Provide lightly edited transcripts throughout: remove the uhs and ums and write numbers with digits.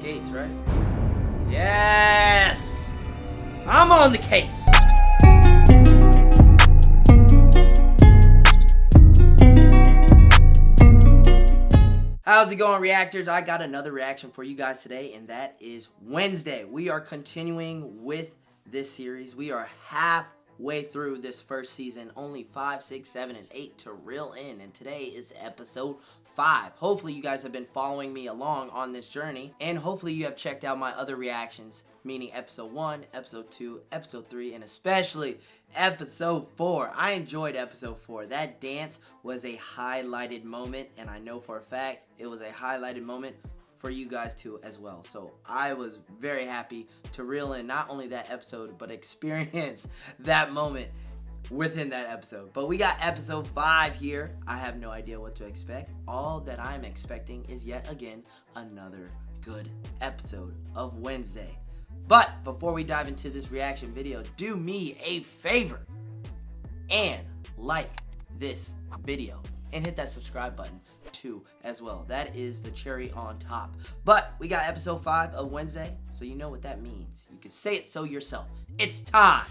Gates, right? Yes! I'm on the case! How's it going, reactors? I got another reaction for you guys today, and that is Wednesday. We are continuing with this series. We are halfway through this first season. Only 5, 6, 7, and 8 to reel in, and today is episode 5. Hopefully you guys have been following me along on this journey, and hopefully you have checked out my other reactions, meaning episode 1, episode 2, episode 3, and especially episode 4. I enjoyed episode 4. That dance was a highlighted moment, and I know for a fact it was a highlighted moment for you guys too as well. So I was very happy to reel in not only that episode, but experience that moment within that episode. But we got episode 5 here. I have no idea what to expect. All that I'm expecting is yet again another good episode of Wednesday. But before we dive into this reaction video, do me a favor and like this video and hit that subscribe button too as well. That is the cherry on top. But we got episode 5 of Wednesday, so you know what that means. You can say it so yourself. It's time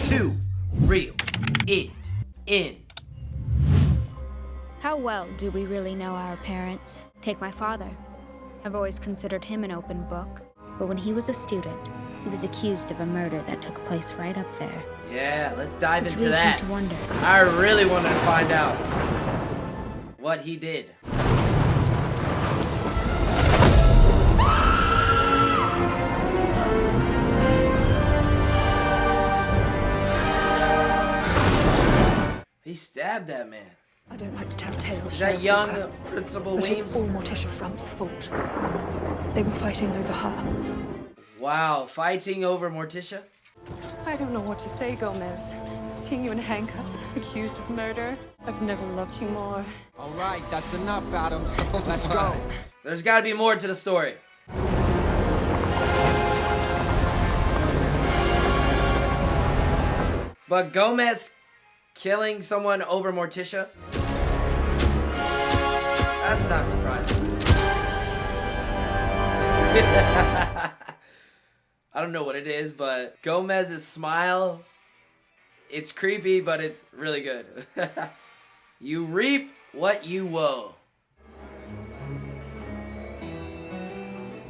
to reel it in. How well do we really know our parents? Take my father. I've always considered him an open book, but when he was a student, he was accused of a murder that took place right up there. Yeah, let's dive into leads that. me to wonder. I really wanted to find out what he did. He stabbed that man. I don't like to tell tales. Is that young Principal but Weems? it's all Morticia Frump's fault. They were fighting over her. Wow, fighting over Morticia? I don't know what to say, Gomez. Seeing you in handcuffs, accused of murder. I've never loved you more. All right, that's enough, Addams. Let's go. There's gotta be more to the story. But Gomez killing someone over Morticia? That's not surprising. I don't know what it is, but Gomez's smile, it's creepy, but it's really good. You reap what you woe.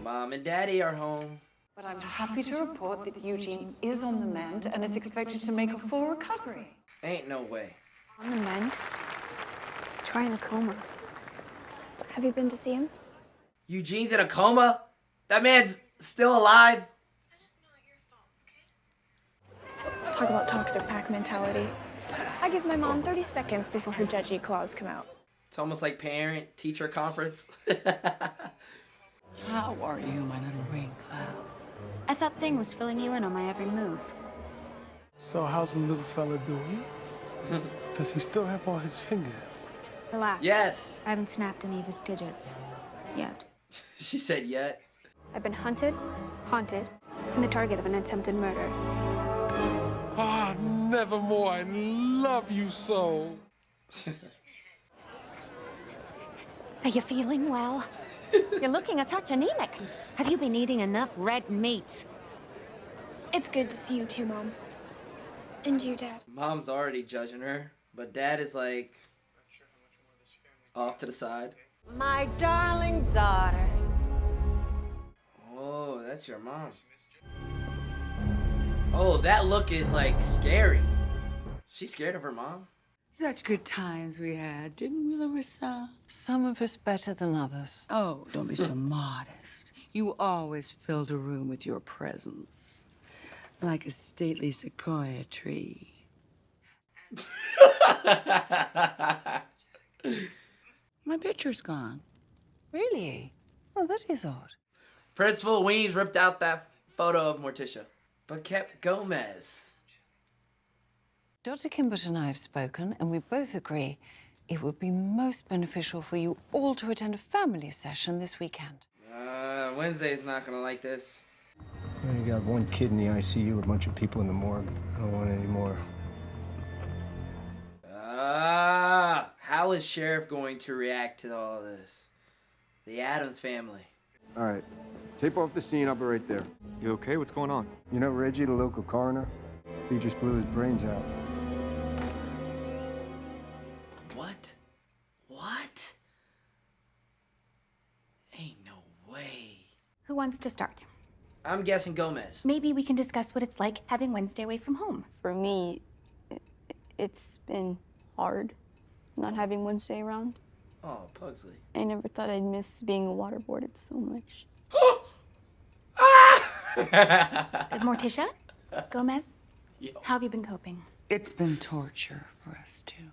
Mom and Daddy are home. But I'm happy to report that Eugene is on the mend and is expected to make a full recovery. Ain't no way. On the mend? Try in a coma. Have you been to see him? Eugene's in a coma? That man's still alive? Talk about toxic pack mentality. I give my mom 30 seconds before her judgy claws come out. It's almost like parent-teacher conference. How are you, my little rain cloud? I thought Thing was filling you in on my every move. So how's the little fella doing? Does he still have all his fingers? Relax. Yes. I haven't snapped any of his digits. Yet. She said yet. I've been hunted, haunted, and the target of an attempted murder. Ah, Nevermore, I love you so. Are you feeling well? You're looking a touch anemic. Have you been eating enough red meat? It's good to see you too, Mom. And you, Dad. Mom's already judging her, but Dad is like off to the side. My darling daughter. Oh, that's your mom. Oh, that look is like scary. She's scared of her mom. Such good times we had, didn't we, Larissa? Some of us better than others. Oh, don't be so modest. You always filled a room with your presence, like a stately sequoia tree. My picture's gone. Really? Oh, that is odd. Principal Weems ripped out that photo of Morticia, but kept Gomez. Dr. Kimbert and I have spoken, and we both agree it would be most beneficial for you all to attend a family session this weekend. Wednesday's not gonna like this. You got one kid in the ICU, a bunch of people in the morgue. I don't want any more. How is Sheriff going to react to all of this? The Addams family. All right, Tape off the scene. I'll be right there. You okay? What's going on? You know Reggie, the local coroner? He just blew his brains out. What? What? Ain't no way. Who wants to start? I'm guessing Gomez. Maybe we can discuss what it's like having Wednesday away from home. For me, it's been hard not having Wednesday around. Oh, Pugsley. I never thought I'd miss being waterboarded so much. Morticia? Gomez? Yo. How have you been coping? It's been torture for us, too.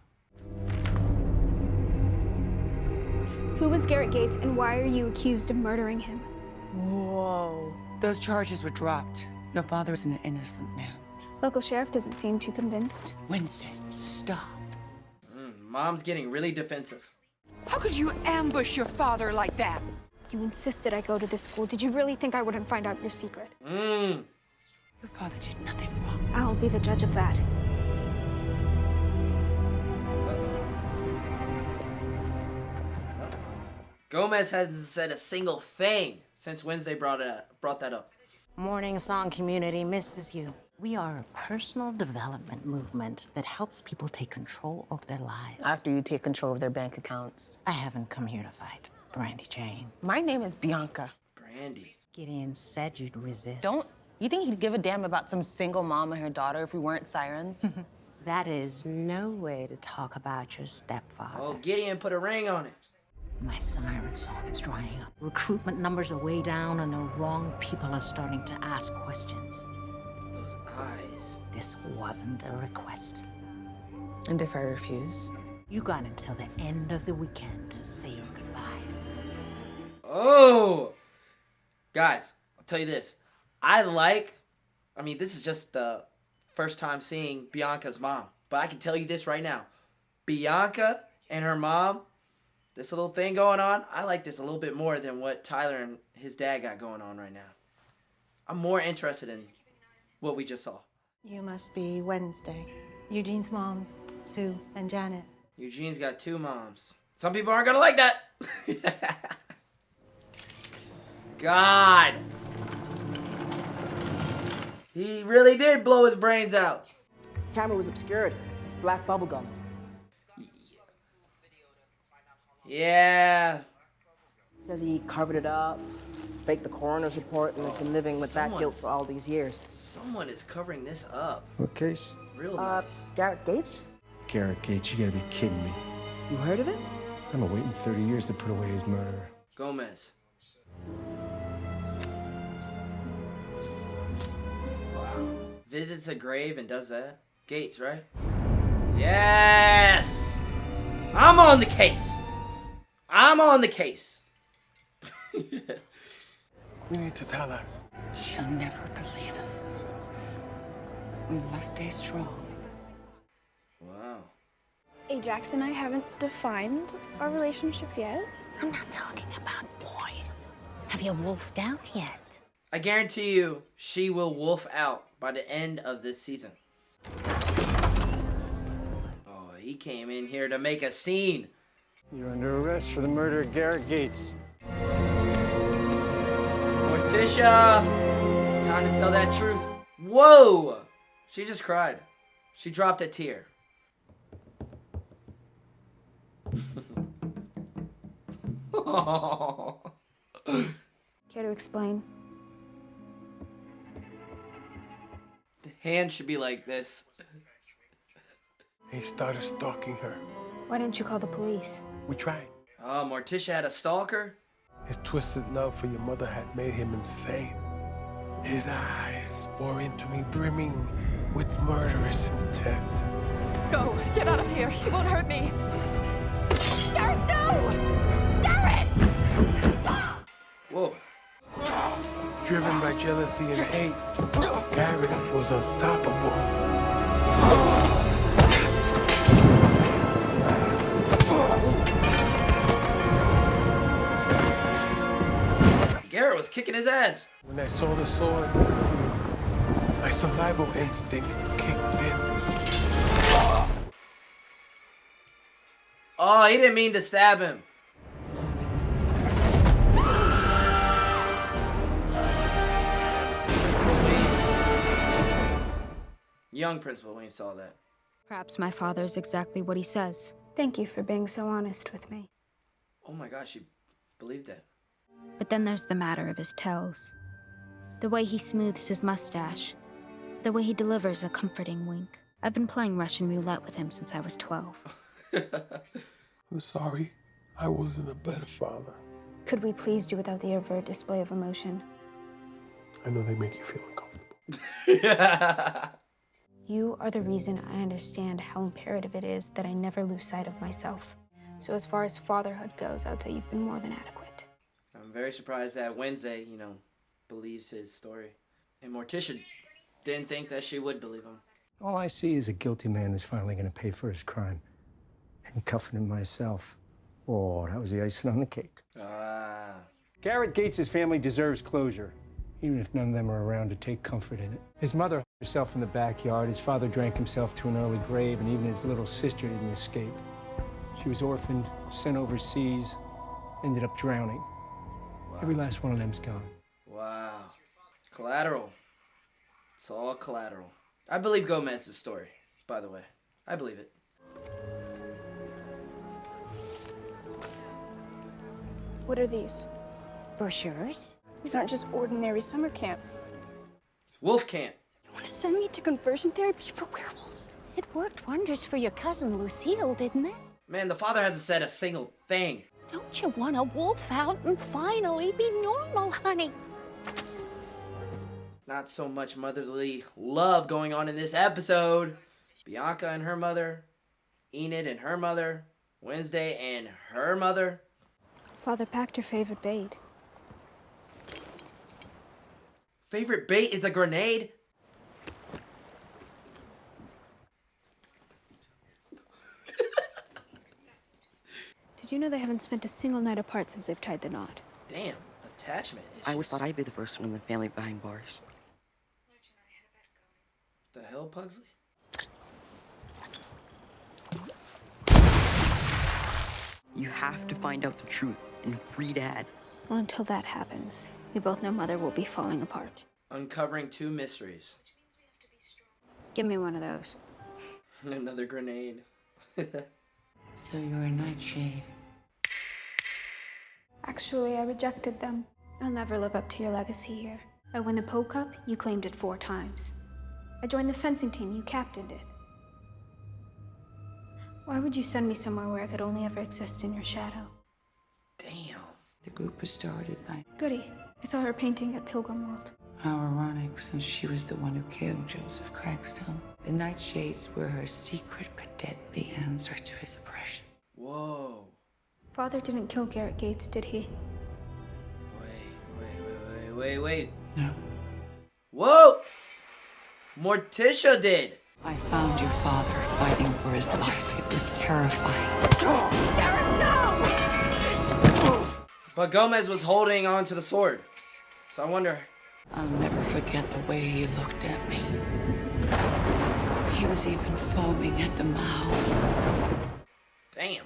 Who was Garrett Gates and why are you accused of murdering him? Whoa. Those charges were dropped. Your father is an innocent man. Local sheriff doesn't seem too convinced. Wednesday, stop. Mom's getting really defensive. How could you ambush your father like that? You insisted I go to this school. Did you really think I wouldn't find out your secret? Your father did nothing wrong. I'll be the judge of that. Gomez hasn't said a single thing since Wednesday brought that up. Morning Song community misses you. We are a personal development movement that helps people take control of their lives. After you take control of their bank accounts. I haven't come here to fight, Brandy Jane. My name is Bianca. Brandy. Gideon said you'd resist. You think he'd give a damn about some single mom and her daughter if we weren't sirens? That is no way to talk about your stepfather. Oh, Gideon put a ring on it. My siren song is drying up. Recruitment numbers are way down and the wrong people are starting to ask questions. Those eyes. This wasn't a request. And if I refuse? You got until the end of the weekend to say your goodbyes. Oh! Guys, I'll tell you this. This is just the first time seeing Bianca's mom. But I can tell you this right now. Bianca and her mom, this little thing going on, I like this a little bit more than what Tyler and his dad got going on right now. I'm more interested in what we just saw. You must be Wednesday. Eugene's moms, Sue and Janet. Eugene's got two moms. Some people aren't gonna like that. God. He really did blow his brains out. Camera was obscured. Black bubblegum. Yeah. Says he covered it up, faked the coroner's report, and has been living with that guilt for all these years. Someone is covering this up. What case? Real nice. Garrett Gates? Garrett Gates, you gotta be kidding me. You heard of it? I've been waiting 30 years to put away his murderer. Gomez. Wow. Visits a grave and does that? Gates, right? Yes! I'm on the case! I'm on the case! We need to tell her. She'll never believe us. We must stay strong. Wow. Ajax and I haven't defined our relationship yet. I'm not talking about boys. Have you wolfed out yet? I guarantee you, she will wolf out by the end of this season. Oh, he came in here to make a scene. You're under arrest for the murder of Garrett Gates. Morticia, it's time to tell that truth. Whoa! She just cried. She dropped a tear. Care to explain? The hand should be like this. He started stalking her. Why didn't you call the police? We tried. Oh, Morticia had a stalker? His twisted love for your mother had made him insane. His eyes bore into me, brimming with murderous intent. Go! Get out of here! He won't hurt me! Garrett, no! Garrett! Stop! Whoa. Driven by jealousy and hate, Garrett was unstoppable. Garrett was kicking his ass. When I saw the sword, my survival instinct kicked in. Oh, he didn't mean to stab him. young Principal Williams saw that. Perhaps my father is exactly what he says. Thank you for being so honest with me. Oh my gosh, she believed that. But then there's the matter of his tells. The way he smooths his mustache. The way he delivers a comforting wink. I've been playing Russian roulette with him since I was 12. I'm sorry. I wasn't a better father. Could we please do without the overt display of emotion? I know they make you feel uncomfortable. You are the reason I understand how imperative it is that I never lose sight of myself. So as far as fatherhood goes, I would say you've been more than adequate. I'm very surprised that Wednesday, believes his story. And Morticia didn't think that she would believe him. All I see is a guilty man who's finally going to pay for his crime. And cuffing him myself. Oh, that was the icing on the cake. Garrett Gates' family deserves closure, even if none of them are around to take comfort in it. His mother herself in the backyard, his father drank himself to an early grave, and even his little sister didn't escape. She was orphaned, sent overseas, ended up drowning. Wow. Every last one of them's gone. Wow. Collateral. It's all collateral. I believe Gomez's story, by the way. I believe it. What are these? Brochures? These aren't just ordinary summer camps. It's wolf camp. You want to send me to conversion therapy for werewolves? It worked wonders for your cousin Lucille, didn't it? Man, the father hasn't said a single thing. Don't you want to wolf out and finally be normal, honey? Not so much motherly love going on in this episode. Bianca and her mother, Enid and her mother, Wednesday and her mother. Father packed her favorite bait. Favorite bait is a grenade? Did you know they haven't spent a single night apart since they've tied the knot? Damn, attachment issues. I always thought I'd be the first one in the family behind bars. The hell, Pugsley? You have to find out the truth and free Dad. Well, until that happens, we both know Mother will be falling apart. Uncovering 2 mysteries. Give me one of those. Another grenade. So you're a nightshade. Actually, I rejected them. I'll never live up to your legacy here. I won the Poe Cup, you claimed it 4 times. I joined the fencing team, you captained it. Why would you send me somewhere where I could only ever exist in your shadow? Damn. The group was started by... Goody. I saw her painting at Pilgrim World. How ironic, since she was the one who killed Joseph Craigstone. The Nightshades were her secret but deadly answer to his oppression. Whoa. Father didn't kill Garrett Gates, did he? Wait. No. Whoa! Morticia did. I found your father fighting for his life. It was terrifying. Garrett, no! But Gomez was holding on to the sword. So I wonder... I'll never forget the way he looked at me. He was even foaming at the mouth. Damn.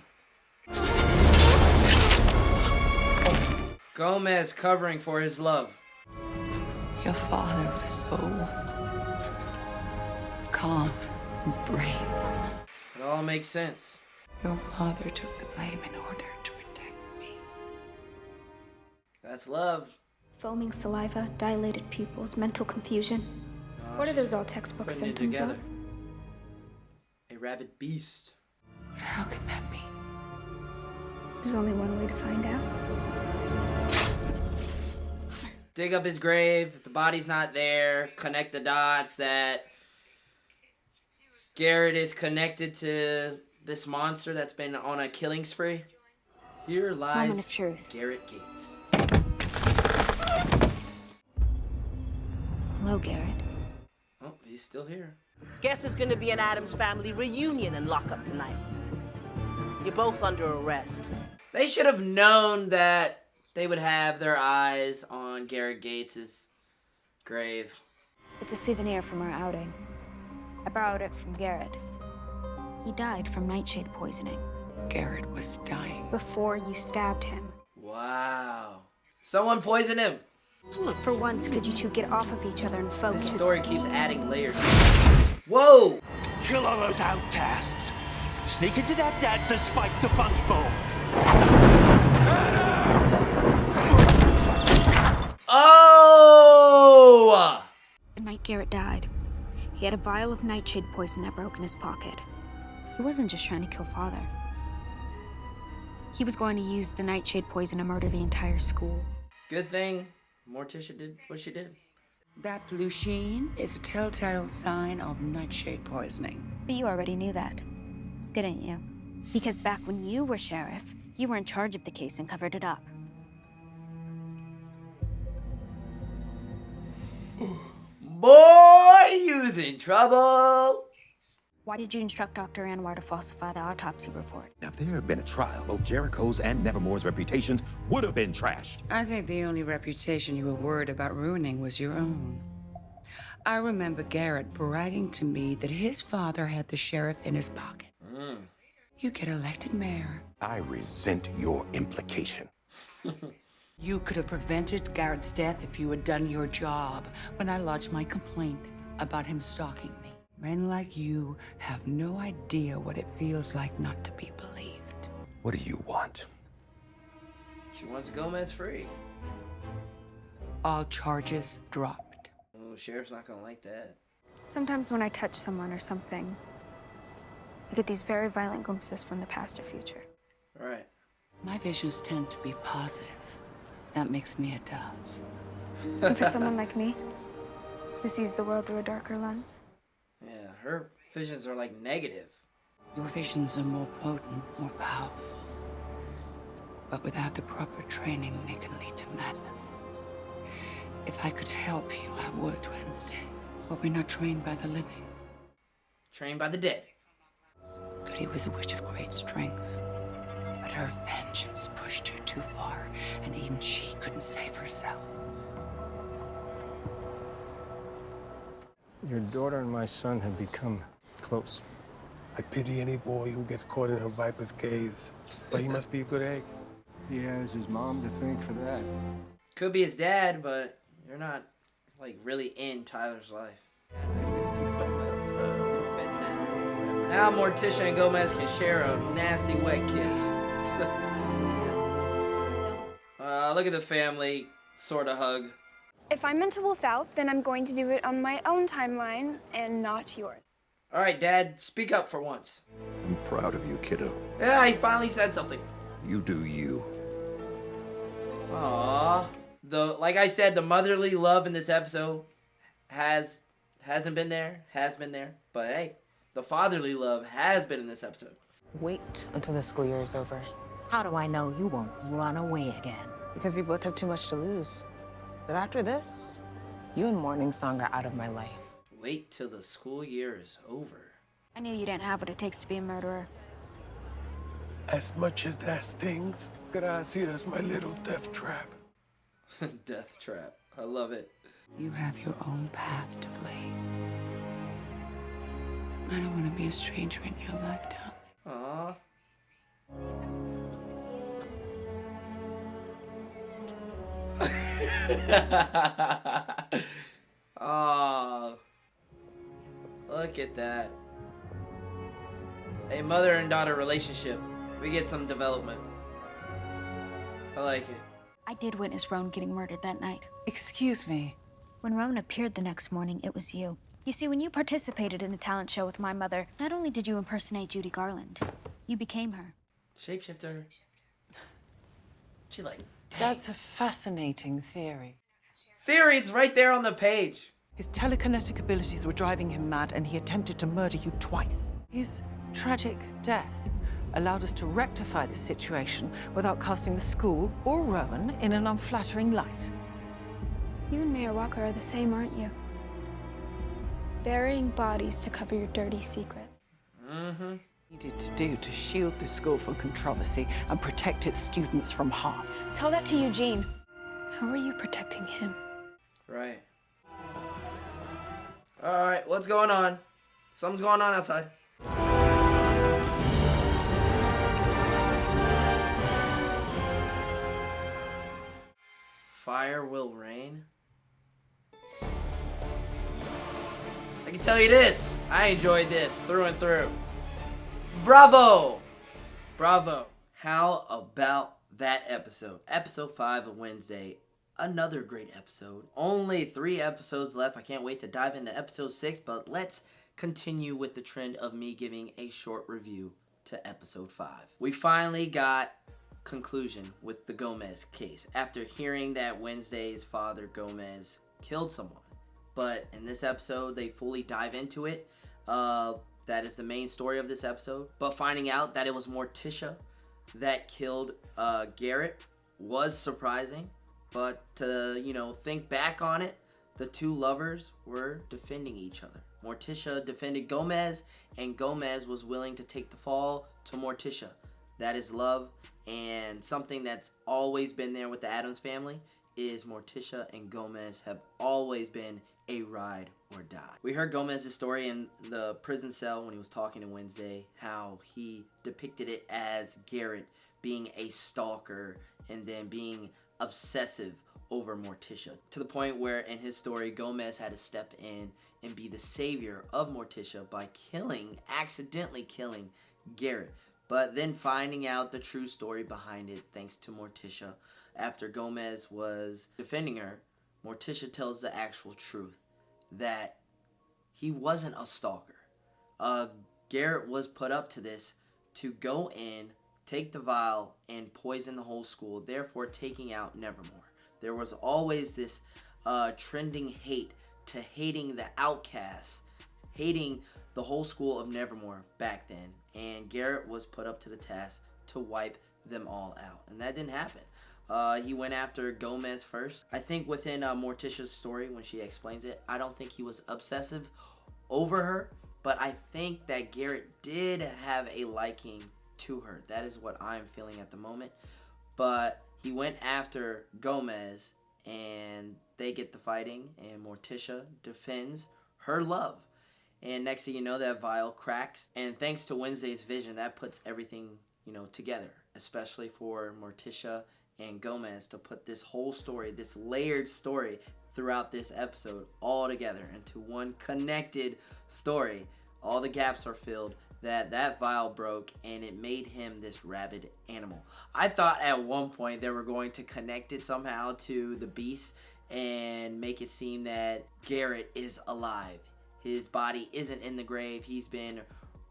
Gomez covering for his love. Your father was so calm and brave. It all makes sense. Your father took the blame in order to protect me. That's love. Foaming saliva, dilated pupils, mental confusion. Oh, What are those all textbook putting it symptoms together. of? A rabid beast. How can that be? There's only one way to find out. Dig up his grave. If the body's not there, connect the dots that Garrett is connected to this monster that's been on a killing spree. Here lies Moment of truth. Garrett Gates. Hello, Garrett. Oh, he's still here. Guess it's gonna be an Addams family reunion in lockup tonight. You're both under arrest. They should have known that they would have their eyes on Garrett Gates' grave. It's a souvenir from our outing. I borrowed it from Garrett. He died from nightshade poisoning. Garrett was dying. Before you stabbed him. Wow. Someone poisoned him. For once, could you two get off of each other and focus? This story keeps adding layers. Whoa! Kill all those outcasts. Sneak into that dance and spike the punch bowl. Oh! The night Garrett died, he had a vial of nightshade poison that broke in his pocket. He wasn't just trying to kill Father. He was going to use the nightshade poison to murder the entire school. Good thing Morticia did what she did. That blue sheen is a telltale sign of nightshade poisoning. But you already knew that, didn't you? Because back when you were sheriff, you were in charge of the case and covered it up. Boy, you's in trouble. Why did you instruct Dr. Anwar to falsify the autopsy report? Now, if there had been a trial, both Jericho's and Nevermore's reputations would have been trashed. I think the only reputation you were worried about ruining was your own. I remember Garrett bragging to me that his father had the sheriff in his pocket. You get elected mayor. I resent your implication. You could have prevented Garrett's death if you had done your job when I lodged my complaint about him stalking me. Men like you have no idea what it feels like not to be believed. What do you want? She wants Gomez free. All charges dropped. Oh, sheriff's not gonna like that. Sometimes when I touch someone or something, I get these very violent glimpses from the past or future. All right. My visions tend to be positive. That makes me a dove. And for someone like me, who sees the world through a darker lens. Yeah, her visions are like negative. Your visions are more potent, more powerful. But without the proper training, they can lead to madness. If I could help you, I would, Wednesday. But we're not trained by the living. Trained by the dead. Goody was a witch of great strength. But her vengeance pushed her too far, and even she couldn't save herself. Your daughter and my son have become close. I pity any boy who gets caught in her viper's gaze. But he must be a good egg. He has his mom to thank for that. Could be his dad, but you're not, like, really in Tyler's life. Now Morticia and Gomez can share a nasty wet kiss. Look at the family sort of hug. If I'm meant to wolf out, then I'm going to do it on my own timeline and not yours. All right, Dad, speak up for once. I'm proud of you, kiddo. Yeah, he finally said something. You do you. Aww. Like I said, the motherly love in this episode hasn't been there, has been there. But hey, the fatherly love has been in this episode. Wait until the school year is over. How do I know you won't run away again? Because we both have too much to lose. But after this, you and Morning Song are out of my life. Wait till the school year is over. I knew you didn't have what it takes to be a murderer. As much as that stings, gracias, my little death trap. Death trap. I love it. You have your own path to blaze. I don't want to be a stranger in your life, darling. Aww. Oh, look at that. A mother and daughter relationship. We get some development. I like it. I did witness Roan getting murdered that night. Excuse me. When Roan appeared the next morning, it was you. You see, when you participated in the talent show with my mother, not only did you impersonate Judy Garland, you became her. Shapeshifter. She like, dang. That's a fascinating theory. Theory, it's right there on the page. His telekinetic abilities were driving him mad, and he attempted to murder you twice. His tragic death allowed us to rectify the situation without casting the school or Rowan in an unflattering light. You and Mayor Walker are the same, aren't you? Burying bodies to cover your dirty secrets. Mm-hmm. Needed to do to shield the school from controversy and protect its students from harm. Tell that to Eugene. How are you protecting him? Right. All right, what's going on? Something's going on outside. Fire will rain. I can tell you this. I enjoyed this through and through. Bravo! Bravo. How about that episode? Episode 5 of Wednesday. Another great episode. Only 3 episodes left. I can't wait to dive into episode 6, but let's continue with the trend of me giving a short review to episode 5. We finally got conclusion with the Gomez case after hearing that Wednesday's father, Gomez, killed someone. But in this episode, they fully dive into it. That is the main story of this episode. But finding out that it was Morticia that killed Garrett was surprising. But to, think back on it, the two lovers were defending each other. Morticia defended Gomez, and Gomez was willing to take the fall to Morticia. That is love, and something that's always been there with the Addams family is Morticia and Gomez have always been a ride or die. We heard Gomez's story in the prison cell when he was talking to Wednesday, how he depicted it as Garrett being a stalker and then being obsessive over Morticia, to the point where in his story Gomez had to step in and be the savior of Morticia by accidentally killing Garrett, but then finding out the true story behind it thanks to Morticia. After Gomez was defending her, Morticia tells the actual truth, that he wasn't a stalker. Garrett was put up to this to go in, take the vial, and poison the whole school, therefore taking out Nevermore. There was always this trending hate to hating the outcasts, hating the whole school of Nevermore back then. And Garrett was put up to the task to wipe them all out. And that didn't happen. He went after Gomez first. I think within Morticia's story, when she explains it, I don't think he was obsessive over her. But I think that Garrett did have a liking to her. That is what I'm feeling at the moment. But he went after Gomez, and they get the fighting, and Morticia defends her love. And next thing you know, that vial cracks. And thanks to Wednesday's vision, that puts everything, together. Especially for Morticia and Gomez to put this whole story, this layered story throughout this episode all together into one connected story. All the gaps are filled. That vial broke, and it made him this rabid animal. I thought at one point they were going to connect it somehow to the beast and make it seem that Garrett is alive. His body isn't in the grave. He's been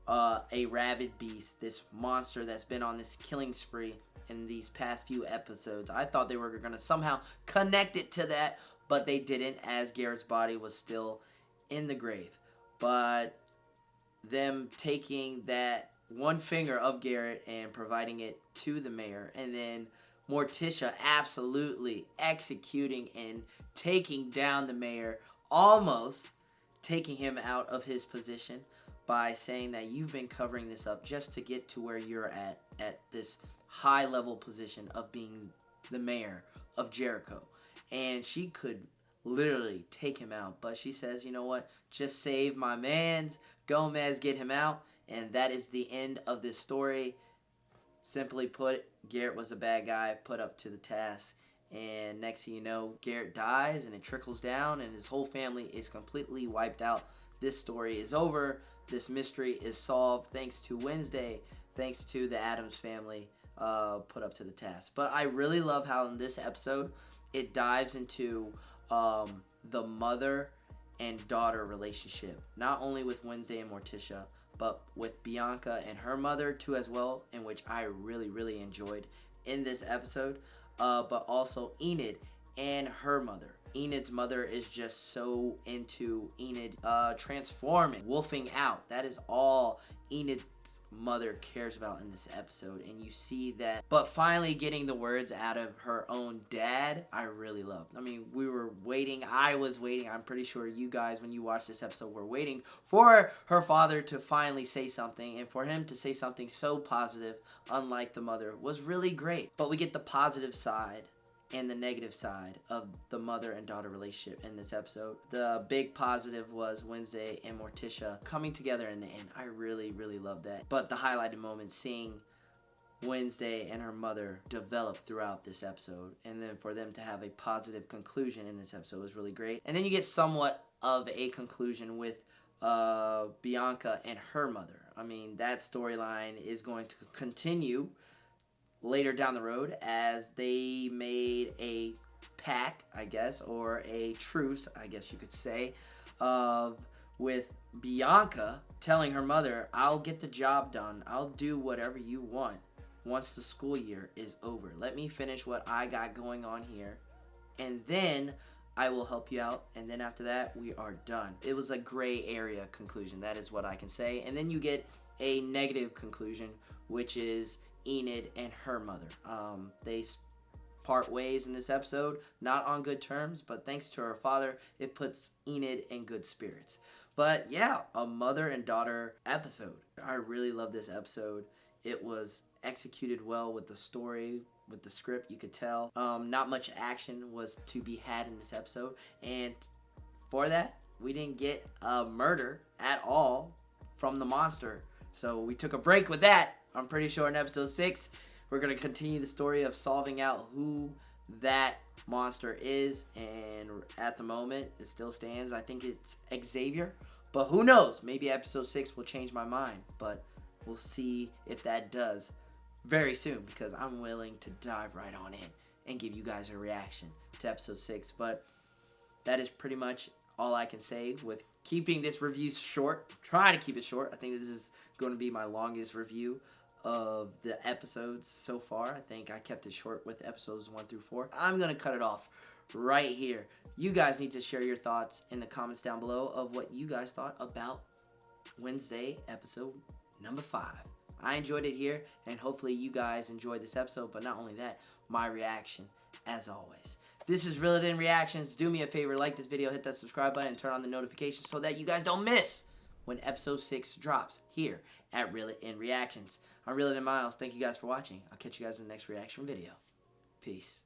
a rabid beast, this monster that's been on this killing spree in these past few episodes. I thought they were going to somehow connect it to that, but they didn't, as Garrett's body was still in the grave. But them taking that one finger of Garrett and providing it to the mayor, and then Morticia absolutely executing and taking down the mayor, almost taking him out of his position by saying that you've been covering this up just to get to where you're at this high level position of being the mayor of Jericho. And she could literally take him out, but she says, you know what, just save my mans, Gomez, get him out. And that is the end of this story. Simply put, Garrett was a bad guy put up to the task, and next thing you know, Garrett dies and it trickles down and his whole family is completely wiped out. This story is over. This mystery is solved thanks to Wednesday, thanks to the Addams family put up to the task. But I really love how in this episode it dives into the mother and daughter relationship, not only with Wednesday and Morticia, but with Bianca and her mother too as well, in which I really enjoyed in this episode, but also Enid and her mother. Enid's mother is just so into Enid transforming, wolfing out. That is all Enid's mother cares about in this episode, and you see that. But finally getting the words out of her own dad, I really loved. I mean, we were waiting. I was waiting. I'm pretty sure you guys, when you watch this episode, were waiting for her father to finally say something, and for him to say something so positive, unlike the mother, was really great. But we get the positive side and the negative side of the mother and daughter relationship in this episode. The big positive was Wednesday and Morticia coming together in the end. I really love that. But the highlighted moment, seeing Wednesday and her mother develop throughout this episode, and then for them to have a positive conclusion in this episode was really great. And then you get somewhat of a conclusion with Bianca and her mother. I mean, that storyline is going to continue later down the road as they made a pact, I guess, or a truce, I guess you could say, with Bianca telling her mother, I'll get the job done. I'll do whatever you want once the school year is over. Let me finish what I got going on here, and then I will help you out, and then after that, we are done. It was a gray area conclusion. That is what I can say. And then you get a negative conclusion, which is Enid and her mother. They part ways in this episode, not on good terms, but thanks to her father, it puts Enid in good spirits. But yeah, a mother and daughter episode. I really love this episode. It was executed well with the story, with the script, you could tell. Not much action was to be had in this episode, and for that, we didn't get a murder at all from the monster. So we took a break with that. I'm pretty sure in episode 6, we're going to continue the story of solving out who that monster is, and at the moment, it still stands. I think it's Xavier, but who knows? Maybe episode 6 will change my mind, but we'll see if that does very soon, because I'm willing to dive right on in and give you guys a reaction to episode 6. But that is pretty much all I can say with keeping this review short. Trying to keep it short. I think this is going to be my longest review of the episodes so far. I think I kept it short with episodes 1 through 4. I'm going to cut it off right here. You guys need to share your thoughts in the comments down below of what you guys thought about Wednesday episode number 5. I enjoyed it here, and hopefully you guys enjoyed this episode, but not only that, my reaction as always. This is Reel It In Reactions. Do me a favor, like this video, hit that subscribe button, and turn on the notifications so that you guys don't miss when episode 6 drops here at Reel It In Reactions. I'm Reel It In Miles. Thank you guys for watching. I'll catch you guys in the next reaction video. Peace.